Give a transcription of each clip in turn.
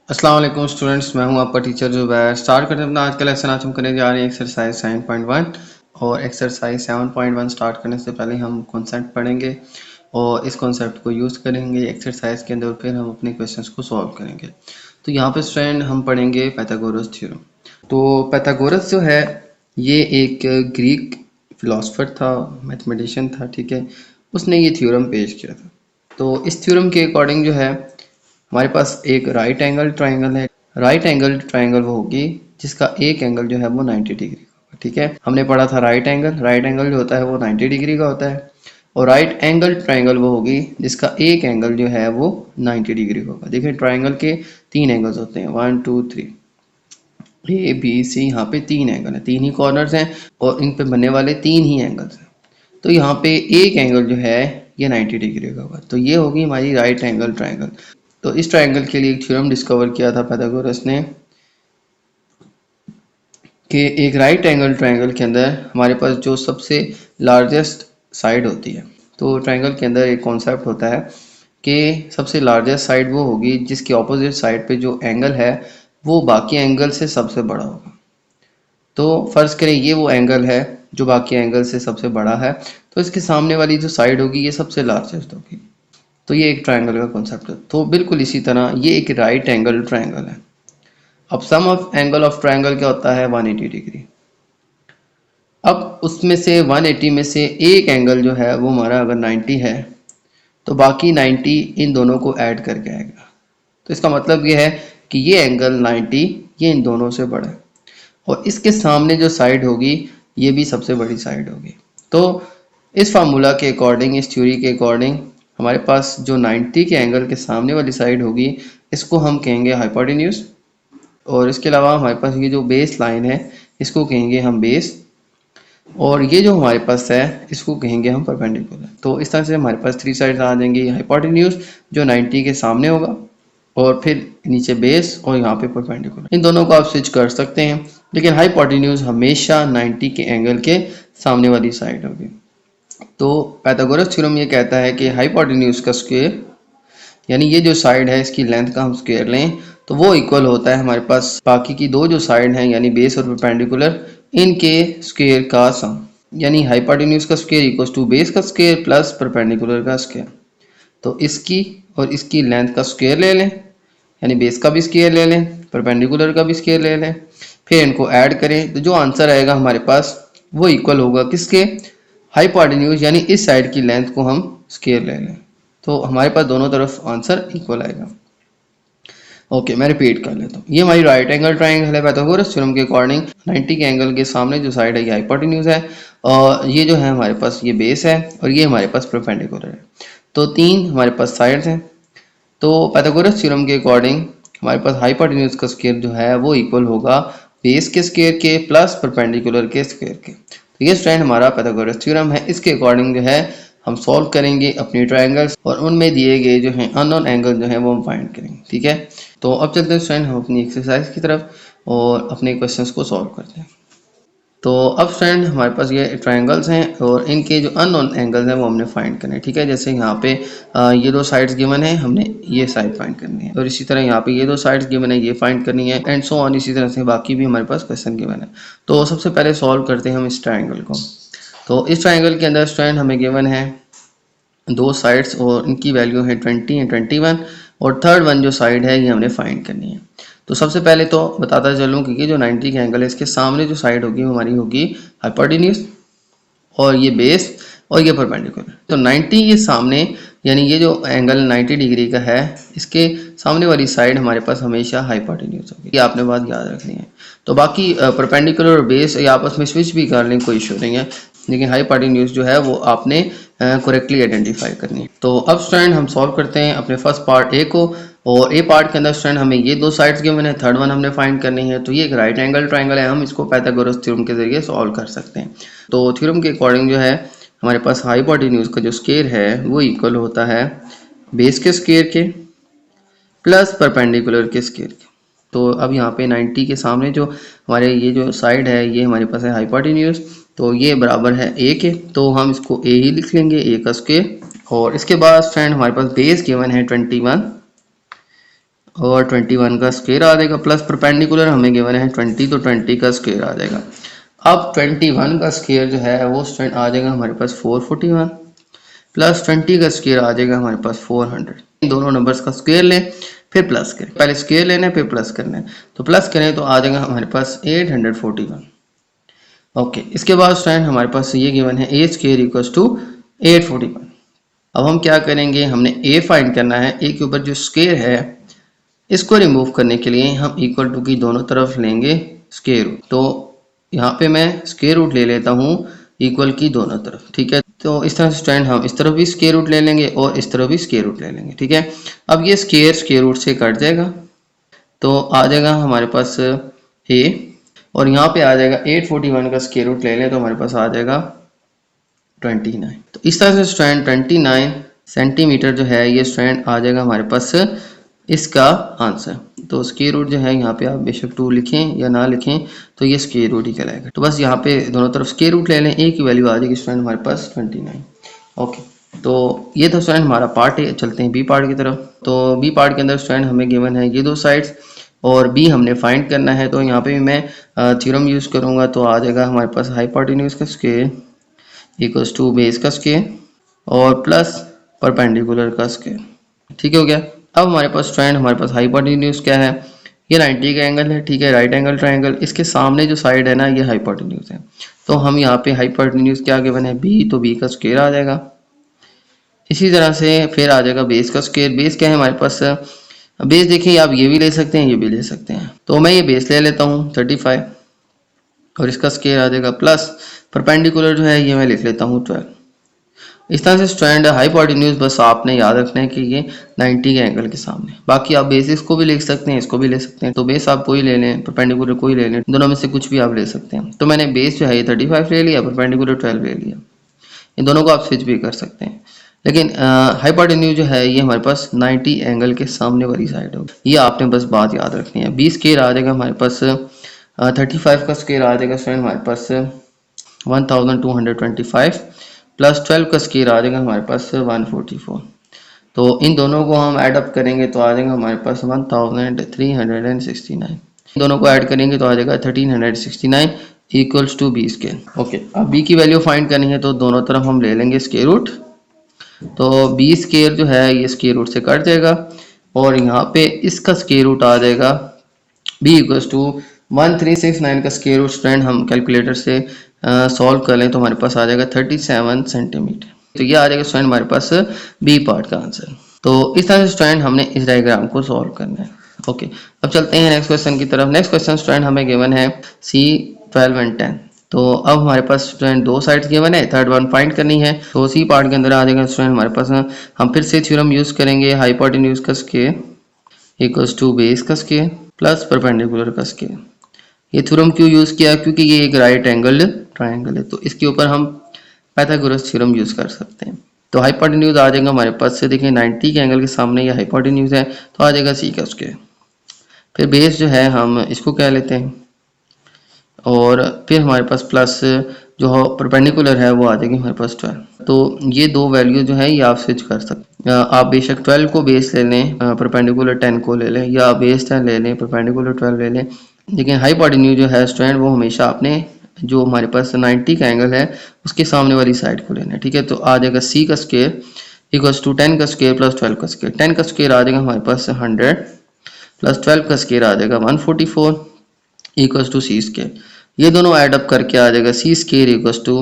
अस्सलाम वालेकुम स्टूडेंट्स, मैं हूं आपका टीचर जुबैर। स्टार्ट करते हैं अपना आज का लेसन। आज हम करने जा रहे हैं एक्सरसाइज 7.1 और एक्सरसाइज 7.1 स्टार्ट करने से पहले हम कॉन्सेप्ट पढ़ेंगे और इस कॉन्सेप्ट को यूज़ करेंगे एक्सरसाइज के अंदर, फिर हम अपने क्वेश्चंस को सॉल्व करेंगे। तो यहाँ पे स्टूडेंट हम पढ़ेंगे पाइथागोरस थ्योरम। तो पाइथागोरस जो है ये एक ग्रीक फिलोसफर था, मैथमेटिशियन था, ठीक है। उसने ये थ्योरम पेश किया था। तो इस थ्योरम के अकॉर्डिंग जो है हमारे पास एक राइट एंगल ट्राइंगल है। राइट एंगल ट्राइंगल वो होगी जिसका एक एंगल जो है वो 90 डिग्री का होगा, ठीक है। हमने पढ़ा था राइट एंगल जो होता है वो 90 डिग्री का होता है और राइट एंगल ट्राइंगल वो होगी जिसका एक एंगल जो है वो 90 डिग्री का होगा। देखिए ट्राइंगल के तीन एंगल्स होते हैं, 1 2 3, ए बी सी। यहाँ पे तीन एंगल है, तीन ही कॉर्नर्स हैं और इन पे बनने वाले तीन ही एंगल्स हैं। तो यहाँ पे एक एंगल जो है ये 90 डिग्री का होगा, तो ये होगी हमारी राइट एंगल ट्राइंगल। तो इस ट्राइंगल के लिए एक थ्योरम डिस्कवर किया था पाइथागोरस ने कि एक राइट एंगल ट्राइंगल के अंदर हमारे पास जो सबसे लार्जेस्ट साइड होती है, तो ट्राइंगल के अंदर एक कॉन्सेप्ट होता है कि सबसे लार्जेस्ट साइड वो होगी जिसकी ऑपोजिट साइड पे जो एंगल है वो बाकी एंगल से सबसे बड़ा होगा। तो फर्ज करें ये वो एंगल है जो बाकी एंगल से सबसे बड़ा है, तो इसके सामने वाली जो साइड होगी ये सबसे लार्जेस्ट होगी। तो ये एक ट्राइंगल का कॉन्सेप्ट है। तो बिल्कुल इसी तरह ये एक राइट एंगल ट्राइंगल है। अब सम ऑफ एंगल ऑफ ट्राइंगल क्या होता है, 180 डिग्री। अब उसमें से 180 में से एक एंगल जो है वो हमारा अगर 90 है तो बाकी 90 इन दोनों को ऐड करके आएगा। तो इसका मतलब ये है कि ये एंगल 90 ये इन दोनों से बड़ा है और इसके सामने जो साइड होगी ये भी सबसे बड़ी साइड होगी। तो इस फार्मूला के अकॉर्डिंग, इस थ्योरी के अकॉर्डिंग हमारे पास जो 90 के एंगल के सामने वाली साइड होगी इसको हम कहेंगे हाइपोटेन्यूज, और इसके अलावा हमारे पास ये जो बेस लाइन है इसको कहेंगे हम बेस, और ये जो हमारे पास है इसको कहेंगे हम परपेंडिकुलर। तो इस तरह से हमारे पास थ्री साइड्स आ जाएंगी, हाइपोटेन्यूज जो 90 के सामने होगा और फिर नीचे बेस और यहाँ पे परपेंडिकुलर। इन दोनों को आप स्विच कर सकते हैं, लेकिन हाइपोटेन्यूज हमेशा 90 के एंगल के सामने वाली साइड होगी। तो पाइथागोरस थ्योरम ये कहता है कि हाइपोटेन्यूज का स्क्वायर, यानी ये जो साइड है इसकी लेंथ का हम स्क्वायर लें तो वो इक्वल होता है हमारे पास बाकी की दो जो साइड हैं यानी बेस और परपेंडिकुलर, इनके स्क्वायर का सम। यानी हाइपोटेन्यूज का स्क्वायर इक्वल टू बेस का स्क्वायर प्लस परपेंडिकुलर का स्क्वायर। तो इसकी और इसकी लेंथ का स्क्वायर ले लें, यानी बेस का भी स्क्वायर ले लें, परपेंडिकुलर का भी स्क्वायर ले लें, फिर इनको ऐड करें तो जो आंसर आएगा हमारे पास वो इक्वल होगा किसके, हाइपोटेन्यूज, यानी इस साइड की लेंथ को हम स्क्वायर ले लें तो हमारे पास दोनों तरफ आंसर इक्वल आएगा। ओके, मैं रिपीट कर लेता हूँ। ये हमारी राइट एंगल ट्राइंगल है पाइथागोरस थ्योरम के अकॉर्डिंग। 90 के एंगल के सामने जो साइड है ये हाइपोटेन्यूज है और ये जो है हमारे पास ये बेस है और ये हमारे पास परपेंडिकुलर है। तो तीन हमारे पास साइड्स हैं। तो पाइथागोरस थ्योरम के अकॉर्डिंग हमारे पास हाइपोटेन्यूज का स्क्वायर जो है वो इक्वल होगा बेस के स्क्वायर के प्लस परपेंडिकुलर के स्क्वायर के। तो ये स्टूडेंट हमारा पाइथागोरस थ्योरम है। इसके अकॉर्डिंग जो है हम सॉल्व करेंगे अपनी ट्रायंगल्स और उनमें दिए गए जो हैं अननोन एंगल जो है वो हम फाइंड करेंगे, ठीक है। तो अब चलते हैं स्टूडेंट हम अपनी एक्सरसाइज की तरफ और अपने क्वेश्चंस को सॉल्व करते हैं। तो अब स्टूडेंट हमारे पास ये ट्रायंगल्स हैं और इनके जो अननोन एंगल्स हैं वो हमने फाइंड करने हैं, ठीक है। जैसे यहाँ पे ये दो साइड्स गिवन है, हमने ये साइड फाइंड करनी है और इसी तरह यहाँ पे ये दो साइड्स गिवन है, ये फाइंड करनी है एंड सो ऑन। इसी तरह से बाकी भी हमारे पास क्वेश्चन गिवन है। तो सबसे पहले सॉल्व करते हैं हम इस ट्रायंगल को। तो इस ट्रायंगल के अंदर स्टूडेंट हमें गिवन है दो साइड्स और इनकी वैल्यू है 20 एंड 21 और थर्ड वन जो साइड है ये हमने फाइंड करनी है। तो सबसे पहले तो बताता चलूँ कि ये जो 90 का एंगल है इसके सामने जो साइड होगी हमारी होगी हाइपोटेन्यूज और ये बेस और ये परपेंडिकुलर। तो 90 ये सामने, यानी ये जो एंगल 90 डिग्री का है इसके सामने वाली साइड हमारे पास हमेशा हाइपोटेन्यूज होगी, ये आपने बात याद रखनी है। तो बाकी परपेंडिकुलर और बेस ये आपस में स्विच भी कर लें, कोई इशू नहीं है, लेकिन हाइपोटेन्यूज जो है वो आपने करेक्टली आइडेंटिफाई करनी है। तो अब स्टूडेंट हम सॉल्व करते हैं अपने फर्स्ट पार्ट ए को और ए पार्ट के अंदर स्टूडेंट हमें ये दो साइड्स गिवन है, थर्ड वन हमने फाइंड करनी है। तो ये एक राइट एंगल ट्राइंगल है, हम इसको पाइथागोरस थ्योरम के जरिए सॉल्व कर सकते हैं। तो थ्योरम के अकॉर्डिंग जो है हमारे पास हाइपोटेन्यूज का जो स्क्वायर है वो इक्वल होता है बेस के स्क्वायर के प्लस परपेंडिकुलर के स्क्वायर के। तो अब यहाँ पे 90 के सामने जो हमारे ये जो साइड है ये हमारे पास है हाइपोटेन्यूज, तो ये बराबर है ए के, तो हम इसको ए ही लिख लेंगे, ए का स्क्वायर। और इसके बाद फ्रेंड हमारे पास बेस गिवन है 21 और 21 का स्क्वायर आ जाएगा प्लस परपेंडिकुलर हमें गिवन है 20, तो 20 का स्क्वायर आ जाएगा। अब 21 का स्क्वायर जो है वो स्टूडेंट आ जाएगा हमारे पास 441 प्लस 20 का स्क्वायर आ जाएगा हमारे पास 400। इन दोनों नंबर्स का स्क्वायर लें फिर प्लस करें, पहले स्क्वायर लेना है फिर प्लस करना है, तो प्लस करें तो आ जाएगा हमारे पास 841। ओके, इसके बाद स्टूडेंट हमारे पास ये गिवन है ए स्क्वायर इक्वल्स टू 841। अब हम क्या करेंगे, हमने ए फाइंड करना है। ए के ऊपर जो स्क्वायर है इसको रिमूव करने के लिए हम इक्वल टू की दोनों तरफ लेंगे स्क्वायर रूट। तो यहाँ पे मैं स्क्वायर रूट ले लेता हूँ इक्वल की दोनों तरफ, ठीक है। तो इस तरह से स्टूडेंट हम इस तरफ भी स्क्वायर रूट ले लेंगे और इस तरफ भी स्क्वायर रूट ले लेंगे, ठीक है। अब ये स्क्वायर रूट से कट जाएगा तो आ जाएगा हमारे पास ए, और यहाँ पे आ जाएगा 841 का स्क्वायर रूट ले लें तो हमारे पास आ जाएगा 29। तो इस तरह से स्टूडेंट 29 सेंटीमीटर जो है ये स्टूडेंट आ जाएगा हमारे पास इसका आंसर। तो स्क्वायर रूट जो है यहाँ पे आप बेशक 2 लिखें या ना लिखें तो ये स्क्वायर रूट ही कहलाएगा। तो बस यहाँ पे दोनों तरफ स्क्वायर रूट ले लें, ए की वैल्यू आ जाएगी स्टूडेंट हमारे पास 29। ओके, तो ये था स्टूडेंट हमारा पार्ट है। चलते हैं बी पार्ट की तरफ। तो बी पार्ट के अंदर स्टूडेंट हमें गिवन है ये दो साइड्स और बी हमने फाइंड करना है। तो यहाँ पे भी मैं थ्योरम यूज़ करूँगा तो आ जाएगा हमारे पास हाइपोटेन्यूज का स्क्वायर इक्वल्स टू बेस का स्क्वायर और प्लस परपेंडिकुलर का स्क्वायर, ठीक हो गया। अब हमारे पास स्टूडेंट हमारे पास हाइपोटेन्यूज क्या है, ये 90 का एंगल है, ठीक है, राइट एंगल ट्रायंगल। इसके सामने जो साइड है ना ये हाइपोटेन्यूज है। तो हम यहाँ पे हाइपोटेन्यूज क्या गिवन है बी, तो बी का स्क्वायर आ जाएगा। इसी तरह से फिर आ जाएगा बेस का स्क्वायर। बेस क्या है हमारे पास, बेस देखिए आप ये भी ले सकते हैं ये भी ले सकते हैं, तो मैं ये बेस ले लेता हूँ 35 और इसका स्क्वायर आ जाएगा प्लस परपेंडिकुलर जो है ये मैं लिख लेता हूँ 12। इस तरह से स्टूडेंट हाइपोटेन्यूज बस आपने याद रखना है कि ये 90 के एंगल के सामने। बाकी आप बेसिस को भी लिख सकते हैं, इसको भी ले सकते हैं, तो बेस आप कोई ले लें, परपेंडिकुलर कोई ले लें, दोनों में से कुछ भी आप ले सकते हैं। तो मैंने बेस जो है ये 35 ले लिया, परपेंडिकुलर 12 ले लिया। इन दोनों को आप स्विच भी कर सकते हैं, लेकिन हाइपोटेन्यूज जो है ये हमारे पास 90 एंगल के सामने वाली साइड होगी। ये आपने बस बात याद रखनी है। 20 स्क्वायर आ जाएगा हमारे पास 35 का स्क्वायर आ जाएगा स्टूडेंट हमारे पास 1225 प्लस 12 का स्क्वायर आ जाएगा हमारे पास 144। तो इन दोनों को हम ऐड अप करेंगे तो आ जाएगा हमारे पास 1369। दोनों को ऐड करेंगे तो आ जाएगा 1369 equals to B square. Okay, अब बी की वैल्यू फाइंड करनी है तो दोनों तरफ हम ले लेंगे स्क्वायर रूट। तो बी स्क्वायर जो है ये स्क्वायर रूट से कट जाएगा और यहाँ पे इसका स्क्वायर रूट आ जाएगा बी इक्वल्स टू 1369 का स्क्वायर रूट स्टूडेंट हम कैलकुलेटर से सॉल्व कर लें तो हमारे पास आ जाएगा 37 सेंटीमीटर। तो ये आ जाएगा स्टूडेंट हमारे पास बी पार्ट का आंसर। तो इस तरह से स्टूडेंट हमने इस डायग्राम को सॉल्व करना है। ओके, अब चलते हैं नेक्स्ट क्वेश्चन की तरफ। नेक्स्ट क्वेश्चन स्टूडेंट हमें गिवन है C12 एंड 10। तो अब हमारे पास स्टूडेंट दो साइड्स गिवन है, थर्ड वन फाइंड करनी है। तो सी पार्ट के अंदर आ जाएगा स्टूडेंट हमारे पास हम फिर से थ्योरम यूज करेंगे हाइपोटेन्यूज का स्क्वायर इक्वल्स टू बेस का स्क्वायर प्लस परपेंडिकुलर का स्क्वायर। ये थ्योरम क्यों यूज किया, क्योंकि ये एक राइट एंगल ट्रायंगल है तो इसके ऊपर हम पाइथागोरस थ्योरम यूज कर सकते हैं। तो हाइपोटेन्यूज आ जाएगा हमारे पास से, देखिए 90 के एंगल के सामने ये हाइपोटेन्यूज है तो आ जाएगा सी का स्क्वायर। फिर बेस जो है हम इसको कह लेते हैं और फिर हमारे पास प्लस जो परपेंडिकुलर है वो आ जाएगी हमारे पास 12। तो ये दो वैल्यू जो है ये आप स्विच कर सकते हैं। आप बेशक 12 को बेस ले लें, परपेंडिकुलर 10 को ले लें, या बेस 10 ले लें परपेंडिकुलर 12 ले लें, लेकिन हाइपोटेन्यूज जो है स्टूडेंट वो हमेशा आपने जो हमारे पास 90 का एंगल है उसके सामने वाली साइड को लेना है, ठीक है। तो आ जाएगा सी का स्क्वायर इक्वल्स टू 10 का स्क्वायर प्लस 12 का स्क्वायर। 10 का स्क्वायर आ जाएगा हमारे पास 100 प्लस 12 का स्क्वायर आ जाएगा 144 इक्वल्स टू सी स्क्वायर। ये दोनों ऐड अप करके आ जाएगा सी स्क्वायर इक्वल्स टू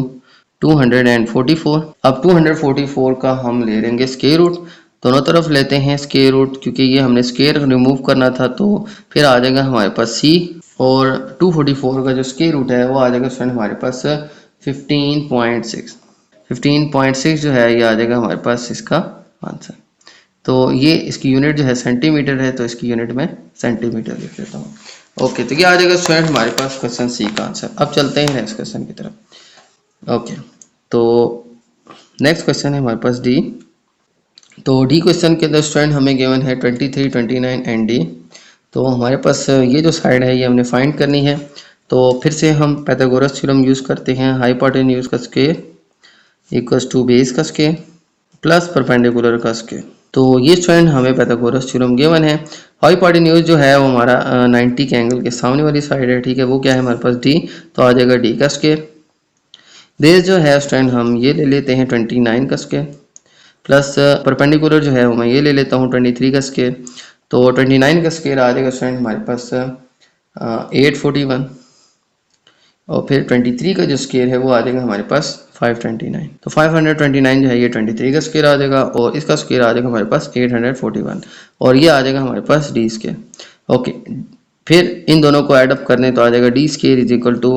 244। अब 244 का हम ले लेंगे स्क्वायर रूट, दोनों तरफ लेते हैं स्क्वायर रूट क्योंकि ये हमने स्क्वायर रिमूव करना था। तो फिर आ जाएगा हमारे पास सी और 244 का जो स्क्वायर रूट है वो आ जाएगा स्टूडेंट हमारे पास 15.6। 15.6 जो है ये आ जाएगा हमारे पास इसका आंसर। तो ये इसकी यूनिट जो है सेंटीमीटर है तो इसकी यूनिट में सेंटीमीटर लिख लेता हूँ। ओके, तो ये आ जाएगा स्टूडेंट हमारे पास क्वेश्चन सी का आंसर। अब चलते हैं नेक्स्ट क्वेश्चन की तरफ। ओके, तो नेक्स्ट क्वेश्चन है हमारे पास डी। तो डी क्वेश्चन के अंदर स्टूडेंट हमें गिवन है 23, 29 एंड डी। तो हमारे पास ये जो साइड है ये हमने फाइंड करनी है। तो फिर से हम पाइथागोरस थ्योरम यूज करते हैं हाइपोटेन्यूज का स्क्वायर इक्वल्स टू बेस का स्क्वायर प्लस परपेंडिकुलर का स्क्वायर। तो ये स्टूडेंट हमें पाइथागोरस थ्योरम गिवन है। हाइपोटेन्यूज जो है वो हमारा 90 के एंगल के सामने वाली साइड है, ठीक है, वो क्या है हमारे पास डी, तो आ जाएगा डी का स्क्वायर। बेस जो है स्टूडेंट हम ये ले लेते हैं 29 का स्क्वायर, प्लस परपेंडिकुलर जो है वो मैं ये ले लेता हूँ 23 का स्क्वायर। तो 29 का स्क्वायर आ जाएगा स्टूडेंट हमारे पास 841, और फिर 23 का जो स्क्वायर है वो आ जाएगा हमारे पास 529। तो 529 जो है ये 23 का स्क्वायर आ जाएगा, और इसका स्क्वायर आ जाएगा हमारे पास 841, और ये आ जाएगा हमारे पास डी स्क्वायर। ओके, फिर इन दोनों को ऐड अप करने तो आ जाएगा D square is equal to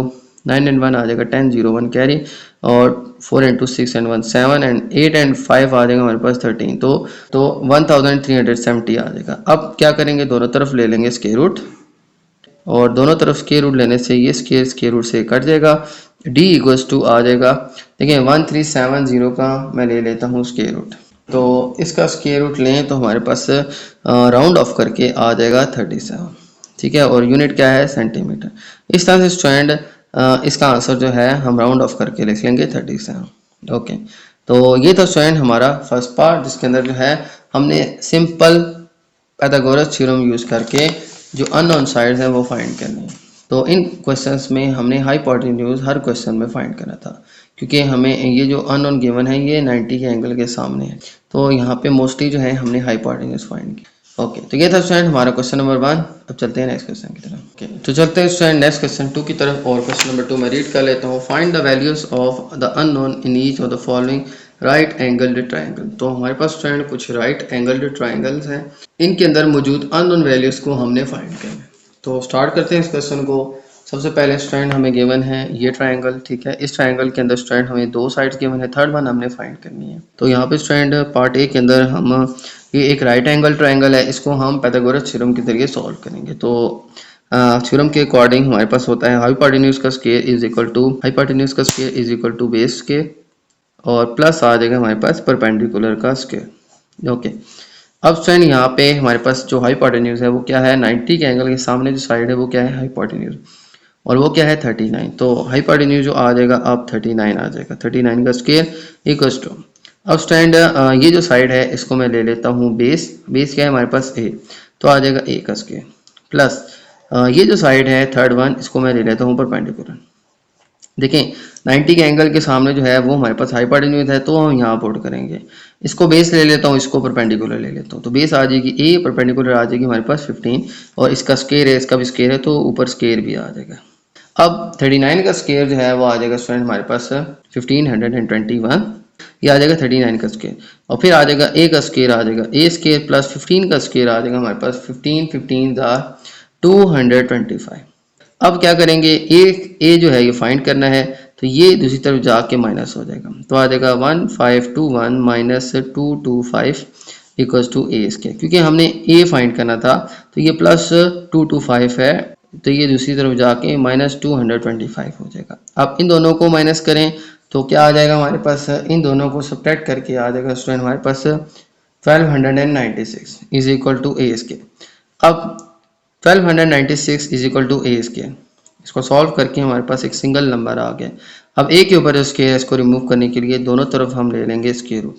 9 and 1 आ जाएगा 10, 0 1 कैरी, और 4 इंटू 6 एंड 1 7, एंड 8 एंड 5 आ जाएगा हमारे पास 13, तो 1370 आ जाएगा। अब क्या करेंगे, दोनों तरफ ले लेंगे स्क्वायर रूट, और दोनों तरफ स्क्वायर रूट लेने से ये स्क्वायर रूट से कट जाएगा। d इक्वल्स टू आ जाएगा, देखिए 1370 का मैं ले लेता हूँ स्क्वायर रूट, तो इसका स्क्वायर रूट लें तो हमारे पास राउंड ऑफ करके आ जाएगा 37, ठीक है, और यूनिट क्या है सेंटीमीटर। इस तरह से स्टूडेंट इसका आंसर जो है हम राउंड ऑफ करके लिख लेंगे 37। ओके, तो ये था स्टूडेंट हमारा फर्स्ट पार्ट, जिसके अंदर जो है हमने सिंपल पाइथागोरस थ्योरम यूज़ करके जो अननोन साइड्स हैं वो फाइंड करनी है। तो इन क्वेश्चंस में हमने हाइपोटेन्यूज हर क्वेश्चन में फाइंड करना था, क्योंकि हमें ये जो अननोन गिवन है ये 90 के एंगल के सामने है, तो यहाँ पे मोस्टली जो है हमने हाइपोटेन्यूज फाइंड की। ओके, तो ये था स्टूडेंट हमारा क्वेश्चन नंबर 1। अब चलते हैं नेक्स्ट क्वेश्चन की तरफ। ओके, तो चलते हैं स्टूडेंट नेक्स्ट क्वेश्चन 2 की तरफ, और क्वेश्चन नंबर 2 मैं रीड कर लेता हूँ। Find the values of the unknown in each of the following right angled triangle. तो हमारे पास स्टूडेंट कुछ राइट एंगल्ड ट्राइंगल्स हैं, इनके अंदर मौजूद अननोन वैल्यूज को हमने फाइंड करना है। तो स्टार्ट करते हैं इस क्वेश्चन को। सबसे पहले स्टूडेंट हमें गिवन है ये ट्राइंगल, ठीक है, इस ट्राइंगल के अंदर स्टूडेंट हमें 2 साइड्स गिवन है, थर्ड वन हमने फाइंड करनी है। तो यहाँ पे स्टूडेंट पार्ट ए के अंदर हम ये एक राइट एंगल ट्राइंगल है, इसको हम पाइथागोरस थ्योरम के जरिए सॉल्व करेंगे। तो थ्योरम के अकॉर्डिंग हमारे पास होता है हाइपोटेन्यूज का square is equal to base square, और प्लस आ जाएगा हमारे पास परपेंडिकुलर का स्क्वायर। ओके, अब स्टूडेंट यहाँ पे हमारे पास जो हाइपोटेन्यूज है वो क्या है, 90 के एंगल के सामने जो साइड है वो क्या है हाइपोटेन्यूज, और वो क्या है 39। तो हाइपोटेन्यूज जो आ जाएगा अब 39 आ जाएगा, 39 का स्क्वायर इक्वल्स टू, अब स्टूडेंट ये जो साइड है इसको मैं ले लेता हूँ बेस क्या है हमारे पास ए, तो आ जाएगा ए का स्क्वायर, प्लस ये जो साइड है थर्ड वन इसको मैं ले लेता हूँ परपेंडिकुलर। देखें 90 के एंगल के सामने जो है वो हमारे पास हाइपोटेन्यूज है, तो हम यहाँ पुट करेंगे, इसको बेस ले लेता हूँ, इसको परपेंडिकुलर ले लेता हूँ, तो बेस आ जाएगी ए, परपेंडिकुलर आ जाएगी हमारे पास 15, और इसका स्क्वायर है, इसका भी स्क्वायर है, तो ऊपर स्क्वायर भी आ जाएगा। अब 39 का स्क्वायर जो है वो आ जाएगा स्टूडेंट हमारे पास 1521, ये आ जाएगा 39 का स्क्वायर, और फिर आ जाएगा ए का स्क्वायर, आ जाएगा ए स्क्वायर प्लस 15 का स्क्वायर आ जाएगा हमारे पास 225। अब क्या करेंगे, ए जो है ये फाइंड करना है, तो ये दूसरी तरफ जाके माइनस हो जाएगा, तो आ जाएगा 1521 minus 225 equals to A square, क्योंकि हमने ए फाइंड करना था, तो ये प्लस 225 है, तो ये दूसरी तरफ जाके माइनस 225 हो जाएगा। अब इन दोनों को माइनस करें तो क्या आ जाएगा हमारे पास, इन दोनों को सब्ट्रैक्ट करके आ जाएगा स्टूडेंट हमारे पास 1296 is equal to A square. अब 1296 is equal to A square, इसको सॉल्व करके हमारे पास एक सिंगल नंबर आ गया। अब ए के ऊपर स्क्वायर, इसको रिमूव करने के लिए दोनों तरफ हम ले लेंगे स्क्वायर रूट,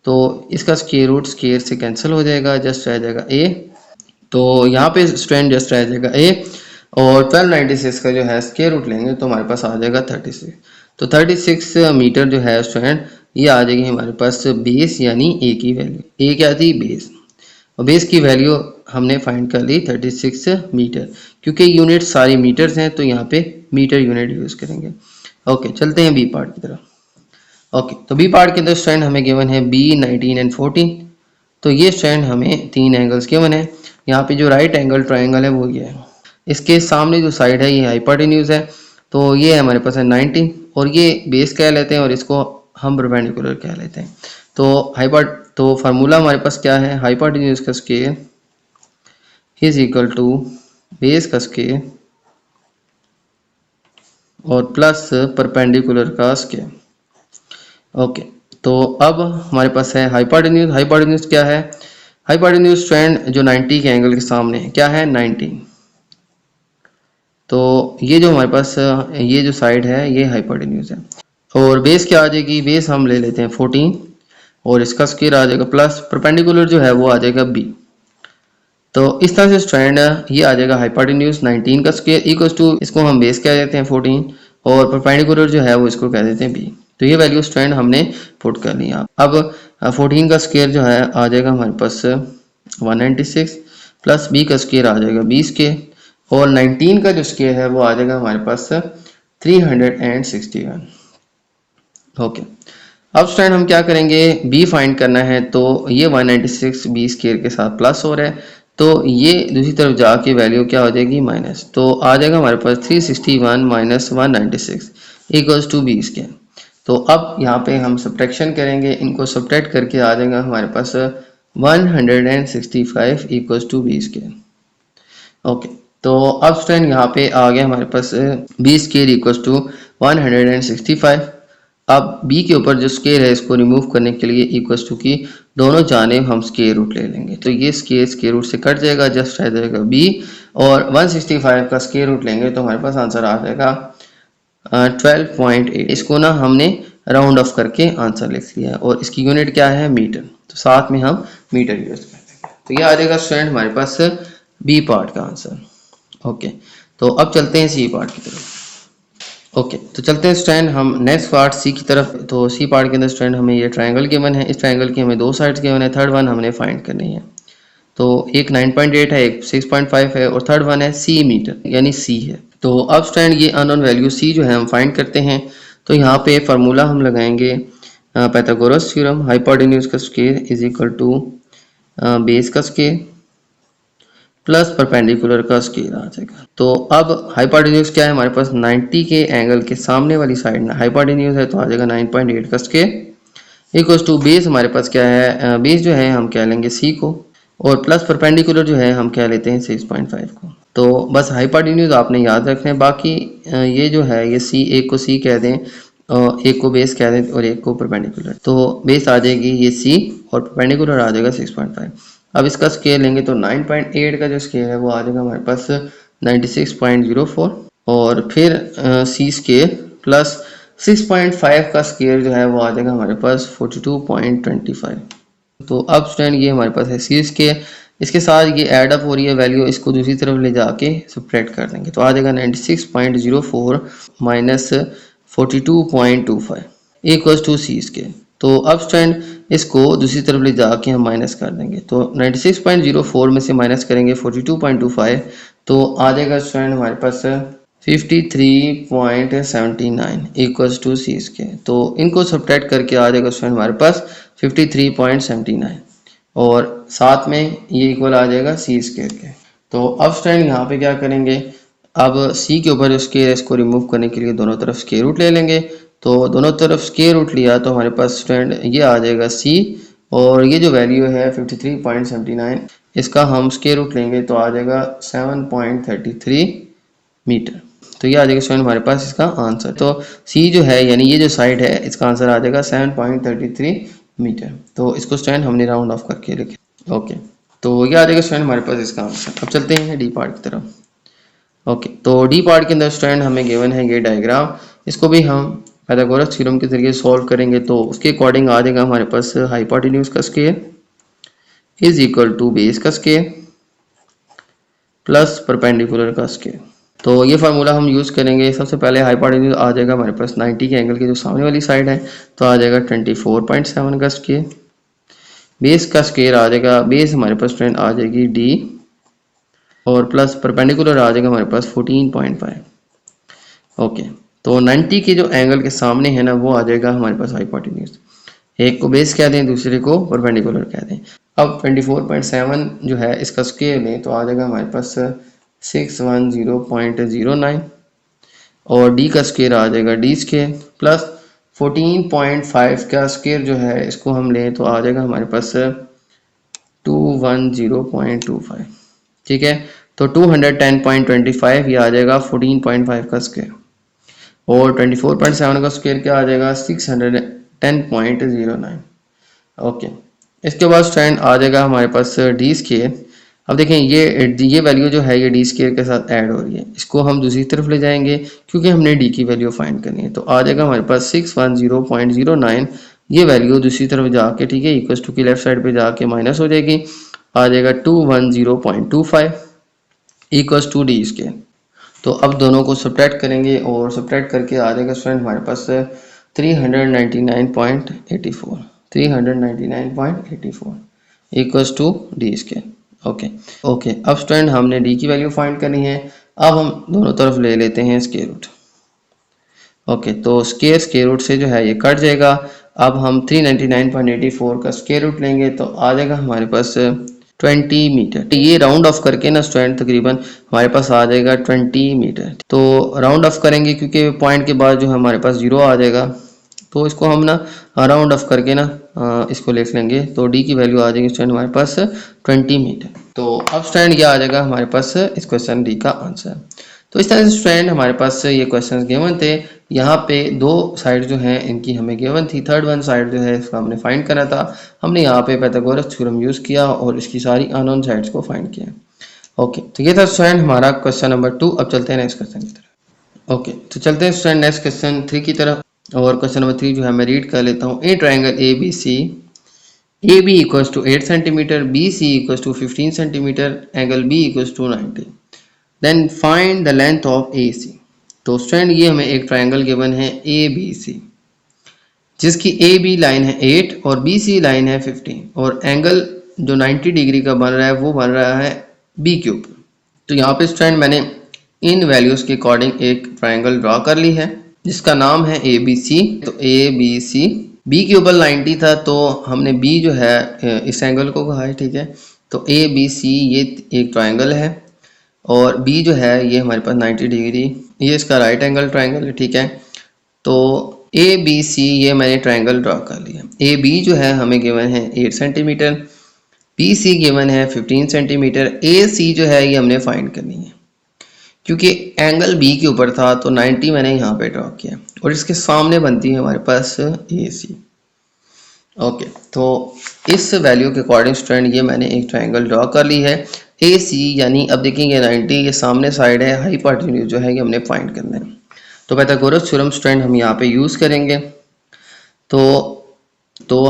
तो इसका स्क्वायर रूट स्क्वायर से कैंसिल हो जाएगा, जस्ट रह जाएगा ए, तो यहाँ पे स्टूडेंट जस्ट रह जाएगा ए, और 1296 का जो है स्क्वायर रूट लेंगे तो हमारे पास आ जाएगा 36, तो 36 मीटर जो है स्टूडेंट ये आ जाएगी हमारे पास बेस, यानी ए की वैल्यू, ए क्या थी बेस, और बेस की वैल्यू हमने फाइंड कर ली 36 मीटर, क्योंकि यूनिट सारी मीटर्स हैं तो यहाँ पे मीटर यूनिट यूज़ करेंगे। ओके, चलते हैं बी पार्ट की तरफ। ओके, तो बी पार्ट के अंदर स्टूडेंट हमें गिवन है बी 19 एंड 14, तो ये स्टूडेंट हमें 3 एंगल्स गिवन है। यहाँ पे जो राइट एंगल ट्राइंगल है वो ये है, इसके सामने जो साइड है ये हाइपोटेन्यूज है, तो ये हमारे पास है 90, और ये बेस कह लेते हैं और इसको हम परपेंडिकुलर कह लेते हैं। तो फार्मूला हमारे पास क्या है, हाइपोटेन्यूज का square is equal to base का स्क्वायर और प्लस परपेंडिकुलर का स्क्वायर। ओके, तो अब हमारे पास है हाइपोटेन्यूज क्या है, हाइपोटेन्यूज स्टूडेंट जो 90 के एंगल के सामने है क्या है 90, तो ये जो हमारे पास ये जो साइड है ये हाइपोटेन्यूज है, और बेस क्या आ जाएगी, बेस हम ले लेते हैं 14, और इसका स्क्वायर आ जाएगा प्लस परपेंडिकुलर जो है वो आ जाएगा b। तो इस तरह से स्ट्रैंड ये आ जाएगा हाइपोटेन्यूज 19 का स्क्वायर इक्वल्स टू, इसको हम बेस कह देते हैं 14 और परपेंडिकुलर जो है वो इसको कह देते हैं b। तो ये वैल्यू स्ट्रैंड हमने पुट कर लिया। अब 14 का स्क्वायर जो है आ जाएगा हमारे पास 196 प्लस b का स्क्वायर आ जाएगा 20 के, और 19 का जो स्क्वायर है वो आ जाएगा हमारे पास 361। ओके, अब स्टूडेंट हम क्या करेंगे, b फाइंड करना है। तो ये 196 b स्क्वायर के साथ प्लस हो रहा है, तो ये दूसरी तरफ जाके वैल्यू क्या हो जाएगी माइनस, तो आ जाएगा हमारे पास 361 minus 196 equals to b square. तो अब यहाँ पे हम सब्ट्रैक्शन करेंगे, इनको सब्ट्रैक्ट करके आ जाएगा हमारे पास 165 equals to b square. Okay, तो अब स्टूडेंट यहाँ पे आ गया हमारे पास b स्क्वायर इक्वल्स टू 165। अब b के ऊपर जो स्क्वायर है इसको रिमूव करने के लिए इक्वल्स टू की दोनों जानेब हम स्क्वायर रूट ले लेंगे, तो ये स्क्वायर रूट से कट जाएगा, जस्ट रह जाएगा b, और 165 का स्क्वायर रूट लेंगे तो हमारे पास आंसर आ जाएगा 12.8। इसको ना हमने राउंड ऑफ करके आंसर लिख लिया, और इसकी यूनिट क्या है मीटर, तो साथ में हम मीटर यूज कर लेंगे। तो ये आ जाएगा स्टूडेंट हमारे पास बी पार्ट का आंसर। ओके, तो अब चलते हैं सी पार्ट की तरफ। ओके, तो चलते हैं स्टूडेंट हम नेक्स्ट पार्ट सी की तरफ। तो सी पार्ट के अंदर स्टूडेंट हमें ये ट्रायंगल गिवन है, इस ट्रायंगल की हमें दो साइड्स गिवन है, थर्ड वन हमने फाइंड करनी है। तो एक 9.8 है, एक 6.5 है, और थर्ड वन है सी मीटर यानी सी है। तो अब स्टूडेंट ये अननोन वैल्यू सी जो है हम फाइंड करते हैं। तो यहाँ पे फार्मूला हम लगाएंगे पाइथागोरस थ्योरम, हाइपोटेन्यूज का square is equal to base का स्क्वायर प्लस परपेंडिकुलर का स्क्वायर आ जाएगा। तो अब हाइपोटेन्यूज क्या है हमारे पास, 90 के एंगल के सामने वाली साइड में हाइपोटेन्यूज है, तो आ जाएगा 9.8 का स्क्वायर इक्वल्स टू बेस हमारे पास क्या है, बेस जो है हम कह लेंगे सी को, और प्लस परपेंडिकुलर जो है हम क्या लेते हैं 6.5 को। तो बस हाइपोटेन्यूज आपने याद रखना है, बाकी ये जो है ये सी, एक को सी कह दें, एक को बेस कह दें और एक को परपेंडिकुलर। तो बेस आ जाएगी ये सी और परपेंडिकुलर आ जाएगा 6.5। अब इसका स्केल लेंगे तो 9.8 का जो स्केल है वो आ जाएगा हमारे पास 96.04, और फिर सी स्केल प्लस 6.5 का स्केल जो है वो आ जाएगा हमारे पास 42.25। तो अब स्टूडेंट ये हमारे पास है सी स्केल, इसके साथ ये ऐड अप हो रही है वैल्यू, इसको दूसरी तरफ ले जाके सब्ट्रैक्ट कर देंगे, तो आ जाएगा 96.04 minus 42.25 equals to C scale. तो अब स्टूडेंट इसको दूसरी तरफ ले जाके हम माइनस कर देंगे, तो 96.04 में से माइनस करेंगे 42.25, तो आ जाएगा स्टूडेंट हमारे पास 53.79 इक्वल्स टू सी स्केल। तो इनको सब्ट्रैक्ट करके आ जाएगा स्टूडेंट हमारे पास 53.79, और साथ में ये इक्वल आ जाएगा सी स्केयर के। तो अब स्टूडेंट यहाँ पे क्या करेंगे, अब सी के ऊपर जो स्केयर है इसको रिमूव करने के लिए दोनों तरफ स्केयर रूट ले लेंगे। तो दोनों तरफ स्केयर रूट लिया तो हमारे पास स्टूडेंट ये आ जाएगा सी, और ये जो वैल्यू है 53.79 इसका हम स्केयर रूट लेंगे तो आ जाएगा 7.33 मीटर। तो ये आ जाएगा स्टूडेंट हमारे पास इसका आंसर। तो सी जो है यानी ये जो साइड है इसका आंसर आ जाएगा 7.33 मीटर। तो इसको स्टूडेंट हमने राउंड ऑफ करके लिखे। ओके, तो ये आ जाएगा स्टूडेंट हमारे पास इसका आंसर। अब चलते हैं डी पार्ट की तरफ। ओके, तो डी पार्ट के अंदर स्टूडेंट हमें गिवन है ये डायग्राम, इसको भी हम पाइथागोरस थ्योरम के जरिए सॉल्व करेंगे। तो उसके अकॉर्डिंग आ जाएगा हमारे पास हाइपोटेन्यूज का square is equal to base का स्क्वायर प्लस परपेंडिकुलर का स्क्वायर। तो ये फार्मूला हम यूज़ करेंगे। सबसे पहले हाइपोटेन्यूज आ जाएगा हमारे पास 90 के एंगल की जो सामने वाली साइड है, तो आ जाएगा 24.7 का स्क्वायर। बेस का स्क्वायर आ जाएगा, बेस हमारे पास स्टूडेंट आ जाएगी डी, और प्लस परपेंडिकुलर आ जाएगा हमारे पास 14.5। ओके, तो 90 के जो एंगल के सामने है ना वो आ जाएगा हमारे पास हाइपोटेन्यूज, एक को बेस कह दें दूसरे को परपेंडिकुलर कह दें। अब 24.7 जो है इसका स्क्वायर लें तो आ जाएगा हमारे पास 610.09, और डी का स्क्वायर आ जाएगा डी स्क्वायर प्लस 14.5 का स्क्वायर जो है इसको हम लें तो आ जाएगा हमारे पास 210.25। ठीक है, तो 210.25 ये आ जाएगा 14.5 का स्क्वायर, और 24.7 का स्क्वायर क्या आ जाएगा 610.09। ओके, इसके बाद स्टूडेंट आ जाएगा हमारे पास डी स्क्वायर। अब देखें ये वैल्यू जो है ये डी स्क्वायर के साथ ऐड हो रही है, इसको हम दूसरी तरफ ले जाएंगे क्योंकि हमने डी की वैल्यू फाइंड करनी है। तो आ जाएगा हमारे पास 610.09 ये वैल्यू दूसरी तरफ जाके, ठीक है, इक्वल टू की लेफ्ट साइड पे जाके माइनस हो जाएगी, आ जाएगा 210.25 इक्वल टू डी स्केयर। तो अब दोनों को सब्ट्रैक्ट करेंगे और सब्ट्रैक्ट करके आ जाएगा स्टूडेंट हमारे पास 399.84 399.84 equals to D square. Okay okay, अब स्टूडेंट हमने डी की वैल्यू फाइंड करनी है। अब हम दोनों तरफ ले लेते हैं स्क्वायर रूट। ओके, तो स्क्वायर रूट से जो है ये कट जाएगा। अब हम 399.84 का स्क्वायर रूट लेंगे तो आ जाएगा हमारे पास 20 मीटर। तो ये राउंड ऑफ करके ना स्टूडेंट तकरीबन हमारे पास आ जाएगा 20 मीटर। तो राउंड ऑफ करेंगे क्योंकि पॉइंट के बाद जो हमारे पास 0 आ जाएगा, तो इसको हम ना राउंड ऑफ करके ना इसको लिख लेंगे। तो डी की वैल्यू आ जाएगी स्टूडेंट हमारे पास 20 मीटर। तो अब स्टूडेंट ये आ जाएगा हमारे पास इस क्वेश्चन डी का आंसर। तो इस तरह से स्टूडेंट हमारे पास ये क्वेश्चन गिवन थे। यहाँ पे दो साइड जो हैं इनकी हमें गिवन थी, थर्ड वन साइड जो है इसका हमने फाइंड करना था। हमने यहाँ पे पाइथागोरस थ्योरम यूज़ किया और इसकी सारी अननोन साइड्स को फाइंड किया। ओके, तो ये था स्टूडेंट हमारा क्वेश्चन नंबर 2। अब चलते हैं नेक्स्ट क्वेश्चन की तरफ। ओके, तो चलते हैं स्टूडेंट नेक्स्ट क्वेश्चन 3 की तरफ। और क्वेश्चन नंबर 3 जो है मैं रीड कर लेता हूँ। A triangle A B C, A B equals to 8 centimetre, B C equals to 15 centimetre, angle B equals to 90, then find the length of A C. तो स्टूडेंट ये हमें एक ट्राइंगल गिवन है ए बी सी, जिसकी A B line है 8 और B C line है 15 और एंगल जो 90 डिग्री का बन रहा है वो बन रहा है बी के ऊपर। तो यहाँ पे स्टूडेंट मैंने इन वैल्यूज़ के अकॉर्डिंग एक ट्राइंगल ड्रॉ कर ली है जिसका नाम है ए बी सी। तो ए बी सी, बी के ऊपर 90 था तो हमने बी जो है इस एंगल को कहा है, ठीक है। तो ए बी सी ये एक ट्राइंगल है और बी जो है ये हमारे पास 90 डिग्री, ये इसका राइट एंगल ट्राइंगल है, ठीक है। तो ए बी सी ये मैंने ट्राइंगल ड्रॉ कर लिया। ए बी जो है हमें गिवन है 8 सेंटीमीटर, बी सी गिवन है 15 सेंटीमीटर, ए सी जो है ये हमने फाइंड करनी है। क्योंकि एंगल बी के ऊपर था तो 90 मैंने यहाँ पे ड्रॉ किया और इसके सामने बनती है हमारे पास ए सी। ओके, तो इस वैल्यू के अकॉर्डिंग स्टूडेंट ये मैंने एक ट्राइंगल ड्रॉ कर ली है ए सी, यानी अब देखेंगे 90 ये सामने साइड है, हाइपोटेन्यूज जो है ये हमने फाइंड करना है। तो पाइथागोरस थ्योरम स्टूडेंट हम यहाँ पे यूज़ करेंगे। तो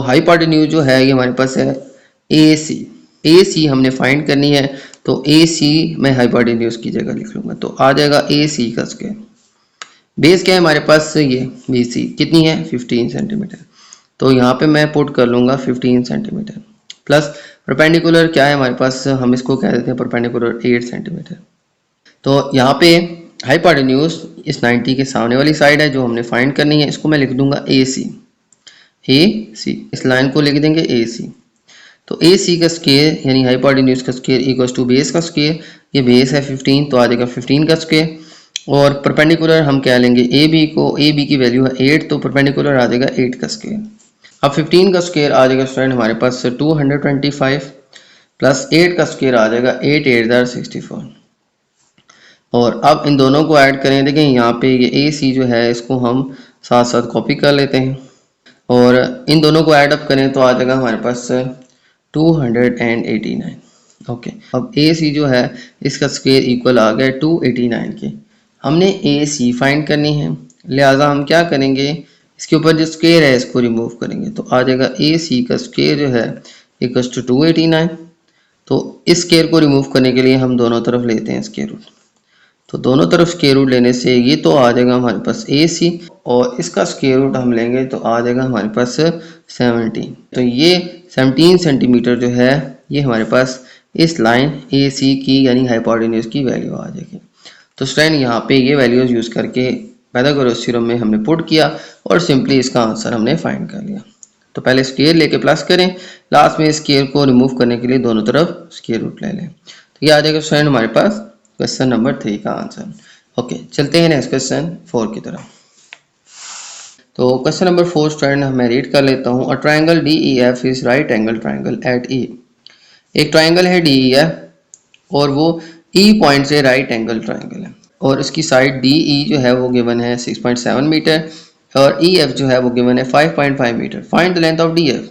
हाइपोटेन्यूज जो है ये हमारे पास है ए सी हमने फाइंड करनी है। तो ए सी मैं हाइपोटेन्यूज की जगह लिख लूँगा तो आ जाएगा ए सी का स्क्वायर। बेस क्या है हमारे पास, ये बी सी कितनी है 15 सेंटीमीटर, तो यहाँ पे मैं पुट कर लूँगा 15 सेंटीमीटर प्लस परपेंडिकुलर क्या है हमारे पास, हम इसको कह देते हैं परपेंडिकुलर 8 सेंटीमीटर। तो यहाँ पे हाइपोटेन्यूज इस 90 के सामने वाली साइड है जो हमने फाइंड करनी है, इसको मैं लिख दूंगा ए सी। इस लाइन को लिख देंगे ए सी। तो ए सी का स्क्वायर यानी हाइपोटेन्यूज का स्क्वायर इक्वल्स टू बेस का स्क्वायर, ये बेस है 15 तो आ जाएगा 15 का स्क्वायर। और परपेंडिकुलर हम क्या लेंगे ए बी को, ए बी की वैल्यू है 8 तो परपेंडिकुलर आ जाएगा 8 का स्क्वायर। अब 15 का स्क्वायर आ जाएगा स्टूडेंट हमारे पास 225 प्लस 8 का स्क्वायर आ जाएगा 8 8 64। और अब इन दोनों को ऐड करें, देखें यहाँ पे ये ए सी जो है इसको हम साथ साथ कॉपी कर लेते हैं और इन दोनों को ऐड अप करें तो आ जाएगा हमारे पास 289। ओके, अब ए सी जो है इसका स्क्वायर इक्वल आ गया 289 के। हमने ए सी फाइंड करनी है, लिहाजा हम क्या करेंगे, इसके ऊपर जो स्क्वायर है इसको रिमूव करेंगे तो आ जाएगा ए सी का स्क्वायर जो है इक्वल टू 289। तो इस स्क्वायर को रिमूव करने के लिए हम दोनों तरफ लेते हैं स्क्वायर रूट। तो दोनों तरफ स्क्वायर रूट लेने से ये तो आ जाएगा हमारे पास ए सी और इसका स्क्वायर रूट हम लेंगे तो आ जाएगा हमारे पास 17। तो ये 17 सेंटीमीटर जो है ये हमारे पास इस लाइन ए सी की यानी हाइपोटेन्यूज की वैल्यू आ जाएगी। तो स्टूडेंट यहाँ पे ये वैल्यूज यूज़ करके पाइथागोरस थ्योरम में हमने पुट किया और सिंपली इसका आंसर हमने फाइंड कर लिया। तो पहले स्क्वायर लेके प्लस करें, लास्ट में स्क्वायर को रिमूव करने के लिए दोनों तरफ स्क्वायर रूट ले लें। तो ये आ जाएगा स्टूडेंट हमारे पास क्वेश्चन नंबर 3 का आंसर। ओके, चलते हैं नेक्स्ट क्वेश्चन 4 की तरफ। तो क्वेश्चन नंबर 4 स्टूडेंट मैं रीड कर लेता हूँ। A triangle D E F is right angle triangle at E. एक ट्राइंगल है डी ई एफ और वो ई पॉइंट से राइट एंगल ट्राइंगल है और इसकी साइड डी ई जो है वो गिवन है 6.7 मीटर और ई एफ जो है वो गिवन है 5.5 metre. Find the length of D F.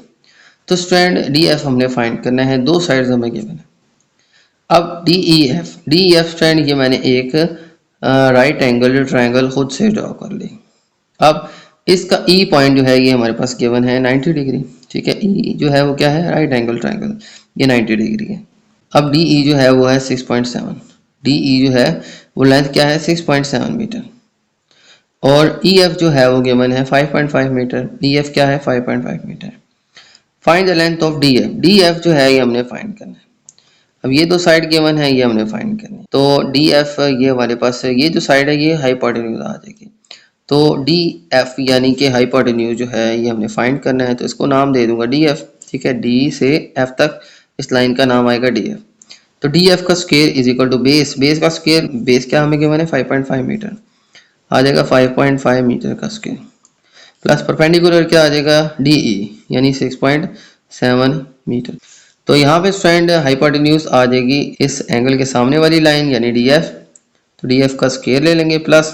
तो स्टूडेंट डी एफ हमने फाइंड करना है, दो साइड्स हमें गिवन है। अब डी ई एफ स्टूडेंट ये मैंने एक राइट एंगल ट्राइंगल खुद से ड्रॉ कर ली। अब इसका ई पॉइंट जो है ये हमारे पास गिवन है 90 डिग्री। ठीक है, ई जो है वो क्या है, राइट एंगल ट्रायंगल, ये 90 डिग्री है। अब डी ई जो है वो है 6.7, डी ई जो है वो लेंथ क्या है 6.7 मीटर, और ई एफ जो है वो गिवन है 5.5 मीटर, ई एफ क्या है 5.5 metre. Find the length of D F, D F जो है ये हमने फाइंड करना है। अब ये दो साइड गिवन है, ये हमने फाइंड करनी है। तो डी एफ ये हमारे पास ये जो साइड है ये हाइपोटेन्यूज आ जाएगी। तो डी एफ यानी कि हाइपोटेन्यूज जो है ये हमने फाइंड करना है, तो इसको नाम दे दूंगा डी एफ। ठीक है, डी से एफ तक इस लाइन का नाम आएगा डी एफ। तो डी एफ का square is equal to base, base का स्क्वायर, बेस क्या हमें गिवन है 5.5 मीटर, आ जाएगा 5.5 मीटर का स्क्वायर, प्लस परपेंडिकुलर क्या आ जाएगा डी ई यानी 6.7 मीटर। तो यहाँ पे स्टूडेंट हाइपोटेन्यूज आ जाएगी इस एंगल के सामने वाली लाइन यानी डी एफ। तो डी एफ का स्क्वायर ले लेंगे प्लस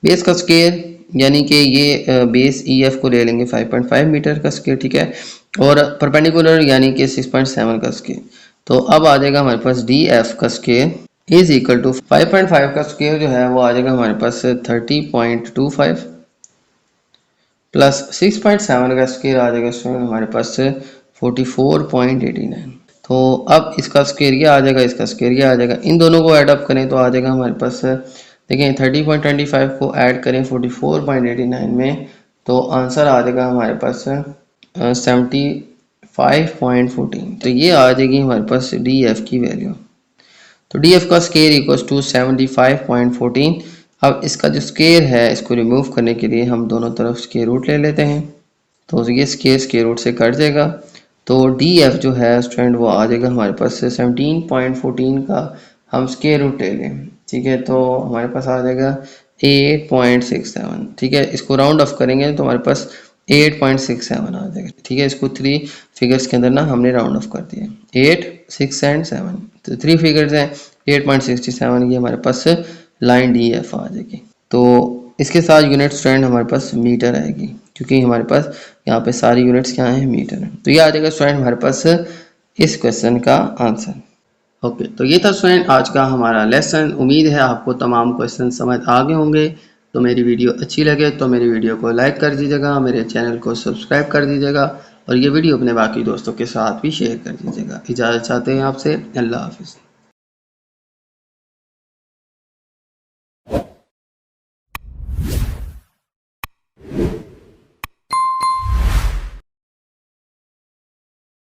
बेस का स्क्वायर यानी कि ये बेस ई एफ को ले लेंगे 5.5 मीटर का स्क्वायर। ठीक है, और परपेंडिकुलर यानी कि 6.7 का स्क्वायर। तो अब आ जाएगा हमारे पास डी एफ का स्क्वायर इज इक्वल टू 5.5 का स्क्वायर जो है वो आ जाएगा हमारे पास 30.25 प्लस 6.7 का स्क्वायर आ जाएगा स्टूडेंट हमारे पास 44.89। तो अब इसका स्क्वायर ये आ जाएगा, इसका स्क्वायर ये आ जाएगा, इन दोनों को ऐड अप करें तो आ जाएगा हमारे पास, देखें 30.25 को ऐड करें 44.89 में तो आंसर आ जाएगा हमारे पास 75.14। तो ये आ जाएगी हमारे पास डी एफ की वैल्यू। तो डी एफ का स्क्वायर इक्वल्स टू 75.14। अब इसका जो स्क्वायर है इसको रिमूव करने के लिए हम दोनों तरफ स्क्वायर रूट ले लेते हैं, तो ये स्क्वायर रूट से कट जाएगा। तो डी एफ जो है स्टूडेंट वो आ जाएगा हमारे पास 17.14 का हम स्क्वायर रूट ले लें। ठीक है, तो हमारे पास आ जाएगा 8.67। ठीक है, इसको राउंड ऑफ करेंगे तो हमारे पास 8.67 आ जाएगा। ठीक है, इसको 3 फिगर्स के अंदर ना हमने राउंड ऑफ कर दिया, 8, 6 एंड 7, तो 3 फिगर्स हैं 8.67, ये हमारे पास लाइन डी एफ आ जाएगी। तो इसके साथ यूनिट स्टूडेंट हमारे पास मीटर आएगी, क्योंकि हमारे पास यहाँ पे सारी यूनिट्स क्या हैं मीटर है। तो ये आ जाएगा स्टूडेंट हमारे पास इस क्वेश्चन का आंसर। ओके, तो ये था स्टूडेंट आज का हमारा लेसन। उम्मीद है आपको तमाम क्वेश्चन समझ आ गए होंगे। तो मेरी वीडियो अच्छी लगे तो मेरी वीडियो को लाइक कर दीजिएगा, मेरे चैनल को सब्सक्राइब कर दीजिएगा, और ये वीडियो अपने बाकी दोस्तों के साथ भी शेयर कर दीजिएगा। इजाज़त चाहते हैं आपसे, अल्लाह हाफिज़।